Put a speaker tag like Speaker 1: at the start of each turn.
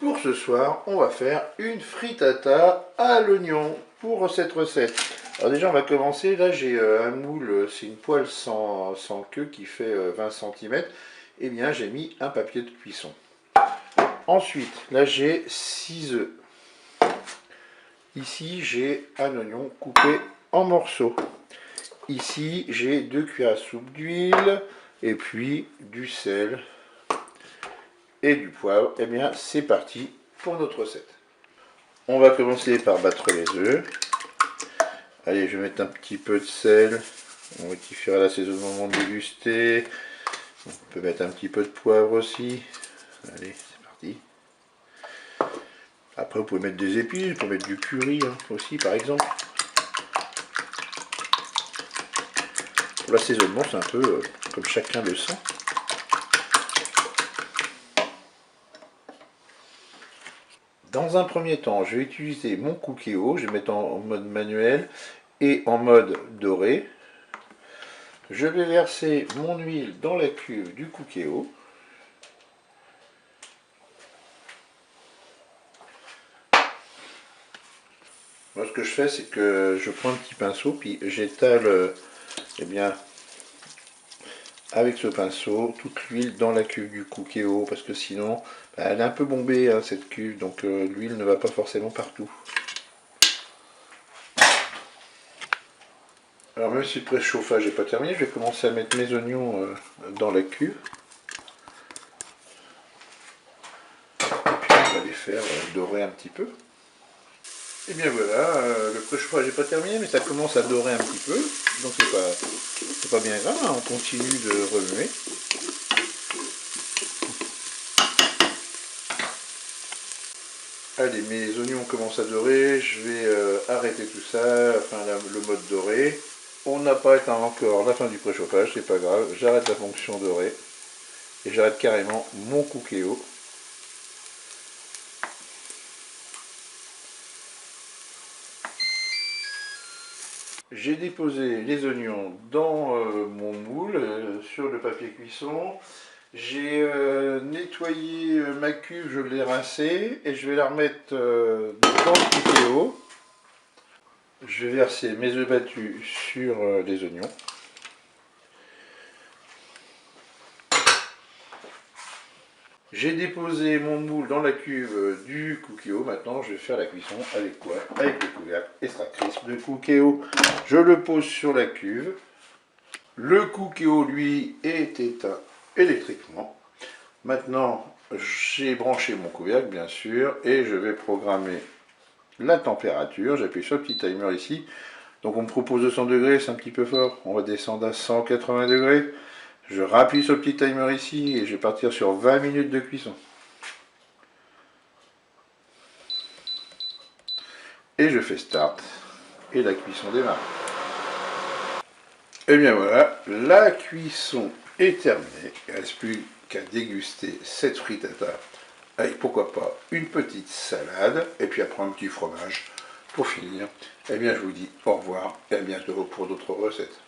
Speaker 1: Pour ce soir, on va faire une frittata à l'oignon pour cette recette. Alors déjà, on va commencer. Là, j'ai un moule, c'est une poêle sans queue qui fait 20 cm. Eh bien, j'ai mis un papier de cuisson. Ensuite, là, j'ai 6 œufs. Ici, j'ai un oignon coupé en morceaux. Ici, j'ai 2 cuillères à soupe d'huile et puis du sel et du poivre. Eh bien, c'est parti pour notre recette. On va commencer par battre les œufs. Allez, je vais mettre un petit peu de sel. On rectifiera l'assaisonnement de déguster. On peut mettre un petit peu de poivre aussi. Allez, c'est parti. Après, vous pouvez mettre des épices, vous pouvez mettre du curry aussi, par exemple. Pour l'assaisonnement, c'est un peu comme chacun le sent. Dans un premier temps, je vais utiliser mon Cookéo. Je vais mettre en mode manuel et en mode doré. Je vais verser mon huile dans la cuve du Cookéo. Moi, ce que je fais, c'est que je prends un petit pinceau, puis j'étale, eh bien, avec ce pinceau, toute l'huile dans la cuve du Cookéo, parce que sinon, bah, elle est un peu bombée, hein, cette cuve, donc l'huile ne va pas forcément partout. Alors même si le préchauffage n'est pas terminé, je vais commencer à mettre mes oignons dans la cuve. Et puis on va les faire dorer un petit peu. Et bien voilà, le préchauffage n'est pas terminé, mais ça commence à dorer un petit peu. Donc c'est pas bien grave, hein, on continue de remuer. Allez, mes oignons commencent à dorer, je vais arrêter tout ça, enfin le mode doré. On n'a pas atteint encore la fin du préchauffage, c'est pas grave, j'arrête la fonction dorée et j'arrête carrément mon Cookéo. J'ai déposé les oignons dans mon moule sur le papier cuisson. J'ai nettoyé ma cuve, je l'ai rincée et je vais la remettre dans le Cookéo. Je vais verser mes œufs battus sur les oignons. J'ai déposé mon moule dans la cuve du Cookéo. Maintenant, je vais faire la cuisson avec quoi? Avec le couvercle extra crisp de Cookéo. Je le pose sur la cuve. Le Cookéo, lui, est éteint électriquement. Maintenant, j'ai branché mon couvercle, bien sûr, et je vais programmer la température. J'appuie sur le petit timer ici. Donc, on me propose 200 degrés, c'est un petit peu fort. On va descendre à 180 degrés. Je rappuie sur le petit timer ici et je vais partir sur 20 minutes de cuisson. Et je fais start. Et la cuisson démarre. Et bien voilà, la cuisson est terminée. Il ne reste plus qu'à déguster cette frittata avec pourquoi pas une petite salade et puis après un petit fromage pour finir. Et bien je vous dis au revoir et à bientôt pour d'autres recettes.